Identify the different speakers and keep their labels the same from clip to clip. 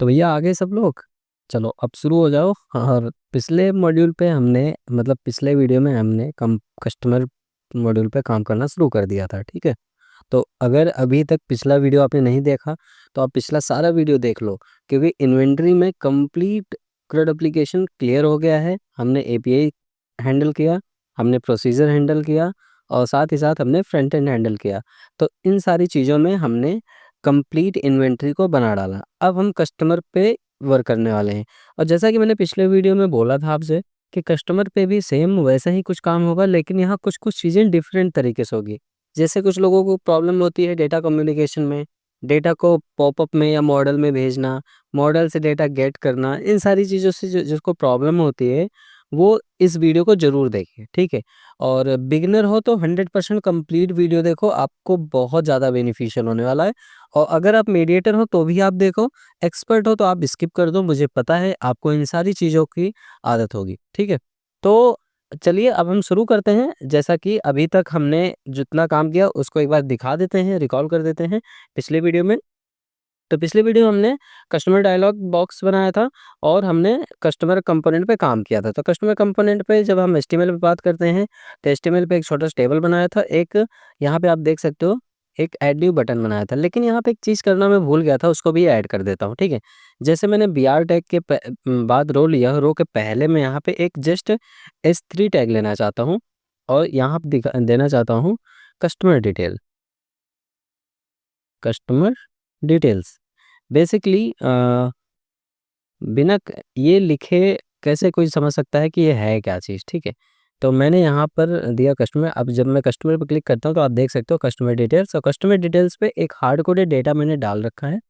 Speaker 1: तो भैया आ गए सब लोग। चलो अब शुरू हो जाओ। और पिछले मॉड्यूल पे हमने मतलब पिछले वीडियो में हमने कस्टमर मॉड्यूल पे काम करना शुरू कर दिया था, ठीक है। तो अगर अभी तक पिछला वीडियो आपने नहीं देखा तो आप पिछला सारा वीडियो देख लो, क्योंकि इन्वेंटरी में कंप्लीट CRUD एप्लीकेशन क्लियर हो गया है। हमने एपीआई हैंडल किया, हमने प्रोसीजर हैंडल किया और साथ ही साथ हमने फ्रंट एंड हैंडल किया। तो इन सारी चीज़ों में हमने कंप्लीट इन्वेंटरी को बना डाला। अब हम कस्टमर पे वर्क करने वाले हैं। और जैसा कि मैंने पिछले वीडियो में बोला था आपसे कि कस्टमर पे भी सेम वैसा ही कुछ काम होगा, लेकिन यहाँ कुछ चीज़ें डिफरेंट तरीके से होगी। जैसे कुछ लोगों को प्रॉब्लम होती है डेटा कम्युनिकेशन में, डेटा को पॉपअप में या मॉडल में भेजना, मॉडल से डेटा गेट करना, इन सारी चीज़ों से जिसको प्रॉब्लम होती है वो इस वीडियो को ज़रूर देखें, ठीक है। और बिगिनर हो तो 100% कंप्लीट वीडियो देखो, आपको बहुत ज़्यादा बेनिफिशियल होने वाला है। और अगर आप मीडिएटर हो तो भी आप देखो, एक्सपर्ट हो तो आप स्किप कर दो, मुझे पता है आपको इन सारी चीज़ों की आदत होगी, ठीक है। तो चलिए अब हम शुरू करते हैं। जैसा कि अभी तक हमने जितना काम किया उसको एक बार दिखा देते हैं, रिकॉल कर देते हैं पिछले वीडियो में। तो पिछले वीडियो में हमने कस्टमर डायलॉग बॉक्स बनाया था और हमने कस्टमर कंपोनेंट पे काम किया था। तो कस्टमर कंपोनेंट पे जब हम एचटीएमएल पे बात करते हैं तो एचटीएमएल पे एक छोटा सा टेबल बनाया था। एक यहाँ पे आप देख सकते हो एक ऐड न्यू बटन बनाया था, लेकिन यहाँ पे एक चीज़ करना मैं भूल गया था, उसको भी ऐड कर देता हूँ, ठीक है। जैसे मैंने BR टैग के बाद रो लिया, रो के पहले मैं यहाँ पे एक जस्ट S3 टैग लेना चाहता हूँ और यहाँ पे देना चाहता हूँ customer detail, customer details. Basically बिना ये लिखे कैसे कोई समझ सकता है कि ये है क्या चीज़, ठीक है। तो मैंने यहाँ पर दिया कस्टमर। अब जब मैं कस्टमर पर क्लिक करता हूँ तो आप देख सकते हो कस्टमर डिटेल्स, और कस्टमर डिटेल्स पे एक हार्ड कोडेड डेटा मैंने डाल रखा है।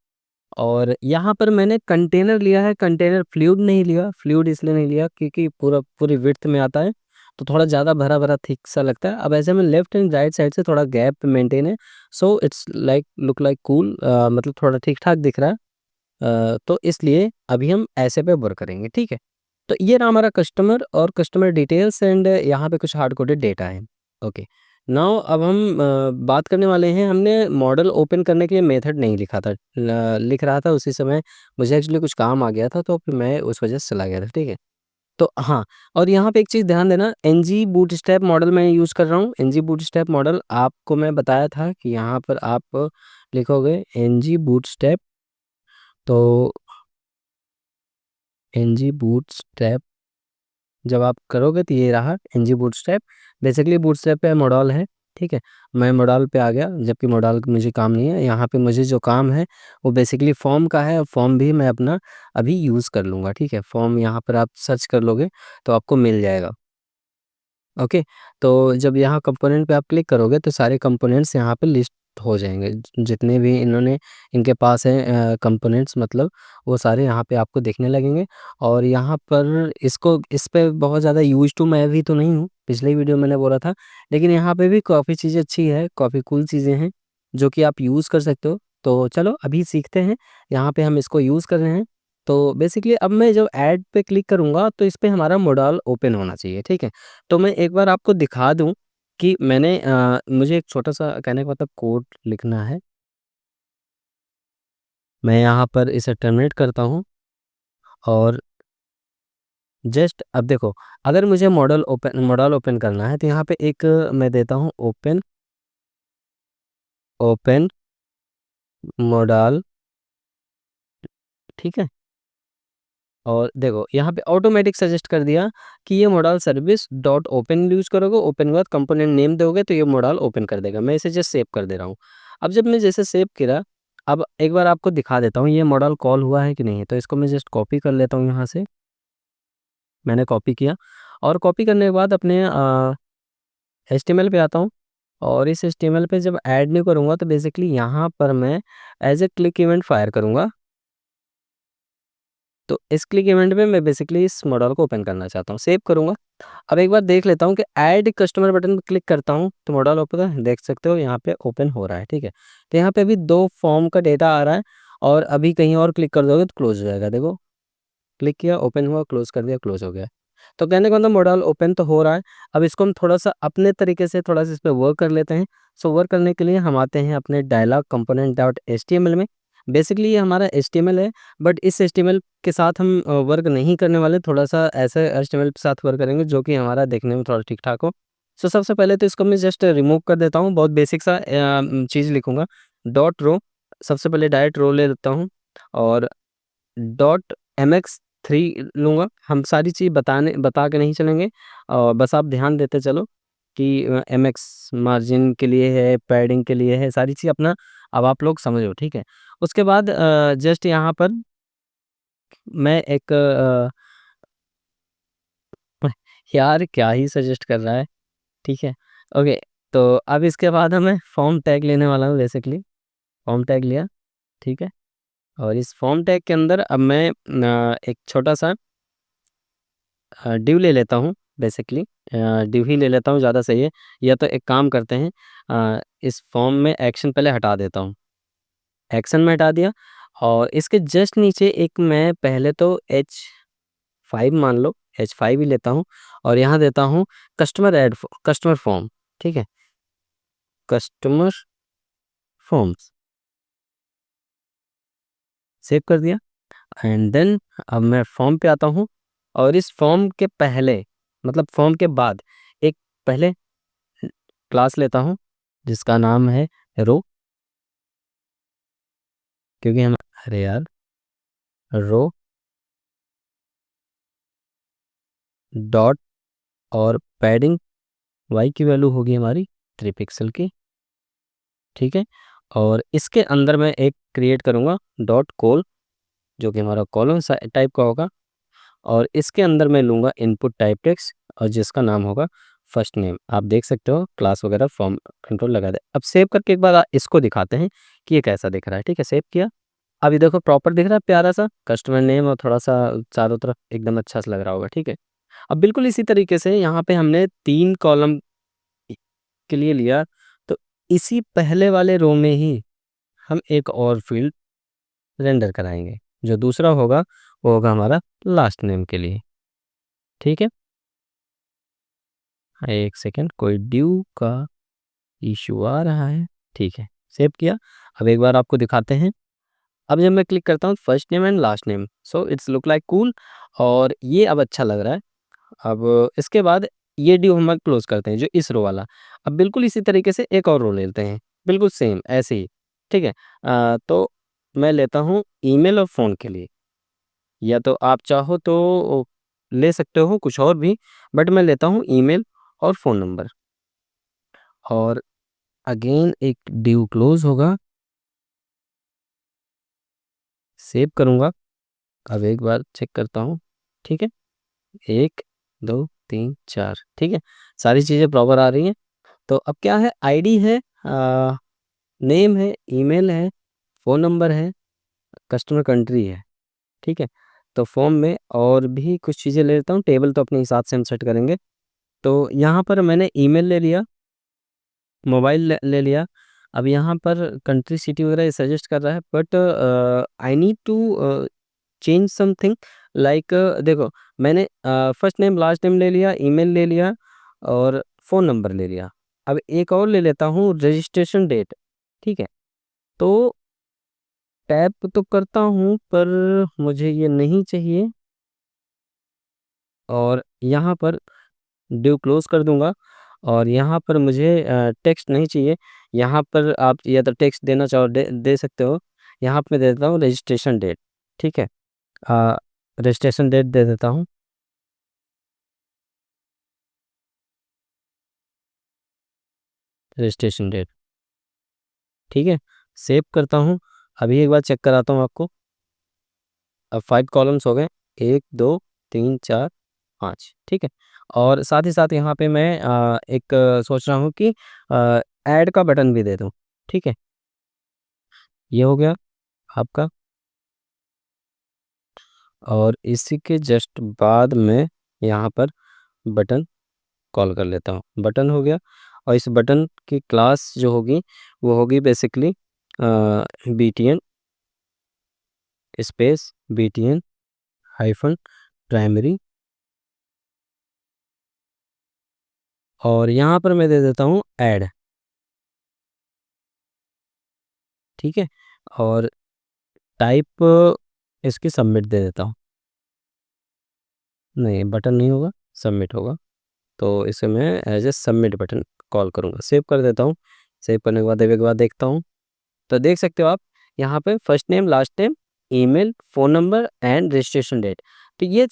Speaker 1: और यहाँ पर मैंने कंटेनर लिया है, कंटेनर फ्लूइड नहीं लिया। फ्लूइड इसलिए नहीं लिया क्योंकि पूरी विड्थ में आता है तो थोड़ा ज़्यादा भरा भरा थिक सा लगता है। अब ऐसे में लेफ्ट एंड राइट साइड से थोड़ा गैप मेंटेन है, so it's like look like cool, मतलब थोड़ा ठीक ठाक दिख रहा है। तो इसलिए अभी हम ऐसे पे वर्क करेंगे, ठीक है। तो ये रहा हमारा कस्टमर और कस्टमर डिटेल्स, एंड यहाँ पे कुछ हार्ड कोडेड डेटा है। ओके, नाउ अब हम बात करने वाले हैं। हमने मॉडल ओपन करने के लिए मेथड नहीं लिखा था, लिख रहा था उसी समय मुझे एक्चुअली कुछ काम आ गया था तो फिर मैं उस वजह से चला गया था, ठीक है। तो हाँ, और यहाँ पे एक चीज़ ध्यान देना, एनजी बूटस्ट्रैप मॉडल मैं यूज़ कर रहा हूँ। एनजी बूटस्ट्रैप मॉडल आपको मैं बताया था कि यहाँ पर आप लिखोगे एनजी बूटस्ट्रैप, तो एनजी बूटस्ट्रैप जब आप करोगे तो ये रहा एनजी बूटस्ट्रैप। बेसिकली बूटस्ट्रैप पे मॉडल है, ठीक है। मैं मॉडल पे आ गया, जबकि मॉडल मुझे काम नहीं है। यहाँ पे मुझे जो काम है वो बेसिकली फॉर्म का है। फॉर्म भी मैं अपना अभी यूज़ कर लूँगा, ठीक है। फॉर्म यहाँ पर आप सर्च कर लोगे तो आपको मिल जाएगा। ओके, तो जब यहाँ कंपोनेंट पे आप क्लिक करोगे तो सारे कंपोनेंट्स यहाँ पे लिस्ट हो जाएंगे, जितने भी इन्होंने इनके पास हैं कंपोनेंट्स, मतलब वो सारे यहाँ पे आपको दिखने लगेंगे। और यहाँ पर इस पे बहुत ज़्यादा यूज टू मैं भी तो नहीं हूँ, पिछले वीडियो मैंने बोला था, लेकिन यहाँ पे भी काफ़ी चीज़ें अच्छी है, काफ़ी कूल चीज़ें हैं जो कि आप यूज़ कर सकते हो। तो चलो अभी सीखते हैं, यहाँ पे हम इसको यूज़ कर रहे हैं। तो बेसिकली अब मैं जब ऐड पे क्लिक करूँगा तो इस पे हमारा मॉडल ओपन होना चाहिए, ठीक है। तो मैं एक बार आपको दिखा दूँ कि मैंने मुझे एक छोटा-सा कहने का मतलब कोड लिखना है। मैं यहाँ पर इसे टर्मिनेट करता हूँ और जस्ट अब देखो, अगर मुझे मॉडल ओपन करना है तो यहाँ पे एक मैं देता हूँ ओपन ओपन मॉडल, ठीक है। और देखो यहाँ पे ऑटोमेटिक सजेस्ट कर दिया कि ये model service dot open use करोगे, ओपन के बाद कंपोनेंट नेम दोगे तो ये मॉडल ओपन कर देगा। मैं इसे जस्ट सेव कर दे रहा हूँ। अब जब मैं जैसे सेव किया, अब एक बार आपको दिखा देता हूँ ये मॉडल कॉल हुआ है कि नहीं। तो इसको मैं जस्ट कॉपी कर लेता हूँ यहाँ से। मैंने कॉपी किया और कॉपी करने के बाद अपने एचटीएमएल पे आता हूँ और इस एचटीएमएल पे जब ऐड नहीं करूँगा तो बेसिकली यहाँ पर मैं as a click event fire करूँगा। तो इस क्लिक इवेंट में मैं बेसिकली इस मॉडल को ओपन करना चाहता हूँ, सेव करूँगा। अब एक बार देख लेता हूँ कि ऐड कस्टमर बटन पे क्लिक करता हूँ तो मॉडल ओपन, देख सकते हो यहाँ पे ओपन हो रहा है, ठीक है। तो यहाँ पे अभी 2 फॉर्म का डेटा आ रहा है और अभी कहीं और क्लिक कर दोगे तो क्लोज हो जाएगा। देखो, क्लिक किया, ओपन हुआ, क्लोज कर दिया, क्लोज हो गया। तो कहने का मतलब मॉडल ओपन तो हो रहा है। अब इसको हम थोड़ा-सा अपने तरीके से थोड़ा-सा इस पे वर्क कर लेते हैं। सो वर्क करने के लिए हम आते हैं अपने डायलॉग कंपोनेंट डॉट एचटीएमएल में। बेसिकली ये हमारा HTML है, बट इस HTML के साथ हम वर्क नहीं करने वाले, थोड़ा-सा ऐसे HTML के साथ वर्क करेंगे जो कि हमारा देखने में थोड़ा ठीक-ठाक हो। सो सबसे पहले तो इसको मैं जस्ट रिमूव कर देता हूँ, बहुत बेसिक सा चीज़ लिखूँगा, डॉट रो, सबसे पहले डायरेक्ट रो ले लेता हूँ और डॉट mx3 लूँगा। हम सारी चीज़ बता के नहीं चलेंगे, बस आप ध्यान देते चलो कि mx मार्जिन के लिए है, पैडिंग के लिए है, सारी चीज़ अपना अब आप लोग समझो, ठीक है? उसके बाद जस्ट यहाँ पर मैं एक यार क्या ही सजेस्ट कर रहा है, ठीक है? ओके, तो अब इसके बाद हमें फॉर्म टैग लेने वाला हूँ बेसिकली, फॉर्म टैग लिया, ठीक है? और इस फॉर्म टैग के अंदर अब मैं एक छोटा-सा डिव ले लेता हूँ बेसिकली, डिव ही ले लेता हूँ, ज़्यादा सही है। या तो एक काम करते हैं, इस फॉर्म में एक्शन पहले हटा देता हूँ। एक्शन में हटा दिया और इसके जस्ट नीचे एक मैं पहले तो H5 मान लो, H5 ही लेता हूँ और यहाँ देता हूँ कस्टमर फॉर्म, ठीक है? कस्टमर फॉर्म्स, सेव कर दिया एंड देन अब मैं फॉर्म पे आता हूँ और इस फॉर्म के पहले, मतलब फॉर्म के बाद एक पहले क्लास लेता हूँ जिसका नाम है रो, क्योंकि हम अरे यार, रो डॉट और पैडिंग वाई की वैल्यू होगी हमारी 3 पिक्सल की, ठीक है? और इसके अंदर मैं एक क्रिएट करूँगा डॉट कॉल, जो कि हमारा कॉलम सा टाइप का होगा और इसके अंदर मैं लूँगा इनपुट टाइप टेक्स्ट और जिसका नाम होगा फर्स्ट नेम। आप देख सकते हो क्लास वगैरह फॉर्म कंट्रोल लगा दे। अब सेव करके एक बार इसको दिखाते हैं कि ये कैसा दिख रहा है, ठीक है? सेव किया, अभी देखो प्रॉपर दिख रहा है, प्यारा-सा कस्टमर नेम और थोड़ा-सा चारों तरफ एकदम अच्छा-सा लग रहा होगा, ठीक है? अब बिल्कुल इसी तरीके से यहाँ पे हमने 3 कॉलम इ के लिए लिया, तो इसी पहले वाले रो में ही हम एक और फ़ील्ड रेंडर कराएँगे। जो दूसरा होगा, वो होगा हमारा लास्ट नेम के लिए, ठीक है? 1 सेकंड, कोई ड्यू का इश्यू आ रहा है, ठीक है, सेव किया। अब एक बार आपको दिखाते हैं। अब जब मैं क्लिक करता हूँ first name and last name, so it's look like cool और ये अब अच्छा लग रहा है। अब इसके बाद ये डिव हम क्लोज़ करते हैं, जो इस रो वाला। अब बिल्कुल इसी तरीके से एक और रो लेते हैं, बिल्कुल सेम ऐसे ही, ठीक है? तो मैं लेता हूँ ईमेल और फ़ोन के लिए, या तो आप चाहो तो ले सकते हो कुछ और भी, बट मैं लेता हूँ ईमेल और फ़ोन नंबर और अगेन एक डिव क्लोज़ होगा, सेव करूँगा। अब एक बार चेक करता हूँ, ठीक है? 1, 2, 3, 4, ठीक है? सारी चीज़ें प्रॉपर आ रही हैं। तो अब क्या है, आईडी है, नेम है, ईमेल है, फ़ोन नंबर है, कस्टमर कंट्री है, ठीक है? तो फॉर्म में और भी कुछ चीज़ें ले लेता हूँ, टेबल तो अपने हिसाब से हम सेट करेंगे। तो यहाँ पर मैंने ईमेल ले लिया, मोबाइल ले लिया। अब यहाँ पर कंट्री, सिटी वगैरह ये सजेस्ट कर रहा है, but I need to change something like, देखो मैंने फर्स्ट नेम, लास्ट नेम ले लिया, ईमेल ले लिया और फ़ोन नंबर ले लिया। अब एक और ले लेता हूँ रजिस्ट्रेशन डेट, ठीक है? तो टैप तो करता हूँ पर मुझे ये नहीं चाहिए और यहाँ पर डिव क्लोज़ कर दूँगा और यहाँ पर मुझे टेक्स्ट नहीं चाहिए। यहाँ पर आप या तो टेक्स्ट देना चाहो दे सकते हो। यहाँ पे दे देता हूँ रजिस्ट्रेशन डेट, ठीक है? अ, रजिस्ट्रेशन डेट दे देता हूँ, रजिस्ट्रेशन डेट, ठीक है? सेव करता हूँ। अभी एक बार चेक कराता हूँ आपको। अब 5 कॉलम्स हो गए, 1, 2, 3, 4, 5, ठीक है? और साथ ही साथ यहाँ पे मैं एक सोच रहा हूँ कि ऐड का बटन भी दे दूँ, ठीक है? ये हो गया आपका और इसी के जस्ट बाद में यहाँ पर बटन कॉल कर लेता हूँ। बटन हो गया और इस बटन की क्लास जो होगी, वो होगी basically BTN space BTN hyphen primary और यहाँ पर मैं दे देता हूँ ऐड, ठीक है? और टाइप इसकी सबमिट दे देता हूँ। नहीं, बटन नहीं होगा, सबमिट होगा। तो इसे मैं as a submit button call करूँगा। सेव कर देता हूँ। सेव करने के बाद एक बार देखता हूँ, तो देख सकते हो आप यहाँ पे first name, last name, email, phone number and registration date. तो ये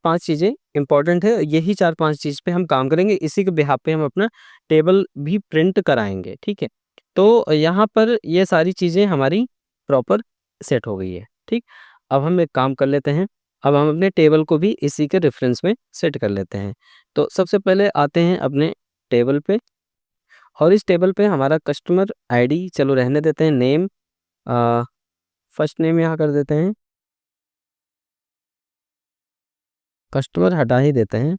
Speaker 1: 5 चीज़ें इंपॉर्टेंट है। यही 4-5 चीज़ पे हम काम करेंगे। इसी के बिहाफ़ पे हम अपना टेबल भी प्रिंट कराएँगे, ठीक है? तो यहाँ पर ये सारी चीज़ें हमारी प्रॉपर सेट हो गई है, ठीक? अब हम एक काम कर लेते हैं। अब हम अपने टेबल को भी इसी के रेफ़रेंस में सेट कर लेते हैं। तो सबसे पहले आते हैं अपने टेबल पे, और इस टेबल पे हमारा कस्टमर आईडी चलो रहने देते हैं, नेम फर्स्ट नेम यहाँ कर देते हैं, कस्टमर हटा ही देते हैं।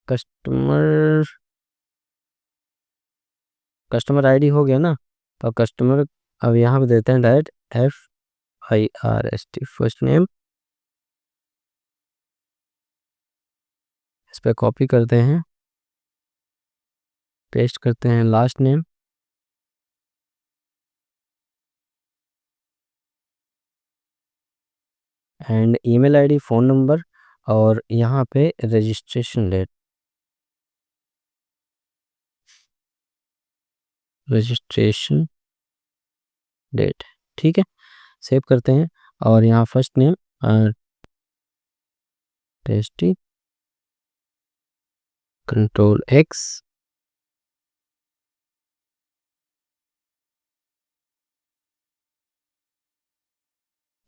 Speaker 1: कस्टमर कस्टमर आईडी हो गया ना, तो कस्टमर अब यहाँ पे देते हैं डायरेक्ट FIRST फर्स्ट नेम, इस पे कॉपी करते हैं, पेस्ट करते हैं last name, and email ID, phone number, और यहाँ पे रजिस्ट्रेशन डेट, रजिस्ट्रेशन डेट, ठीक है? सेव करते हैं, और यहाँ first name tasty control X,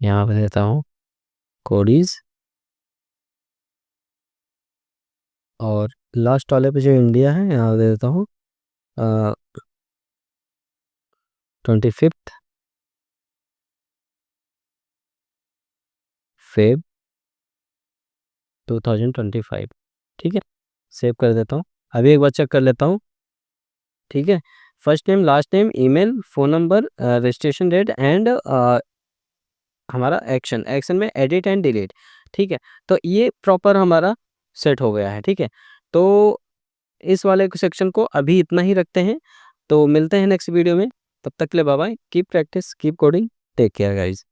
Speaker 1: यहाँ पे देता हूँ कोडीज, और लास्ट वाले पे जो इंडिया है यहाँ दे देता हूँ 25 Feb 2025, ठीक है? सेव कर देता हूँ। अभी एक बार चेक कर लेता हूँ, ठीक है? First name, last name, email, phone number, registration date and हमारा एक्शन में एडिट एंड डिलीट, ठीक है? तो ये प्रॉपर हमारा सेट हो गया है, ठीक है? तो इस वाले सेक्शन को अभी इतना ही रखते हैं। तो मिलते हैं नेक्स्ट वीडियो में। तब तक के लिए bye bye. Keep practice, keep coding, take care guys.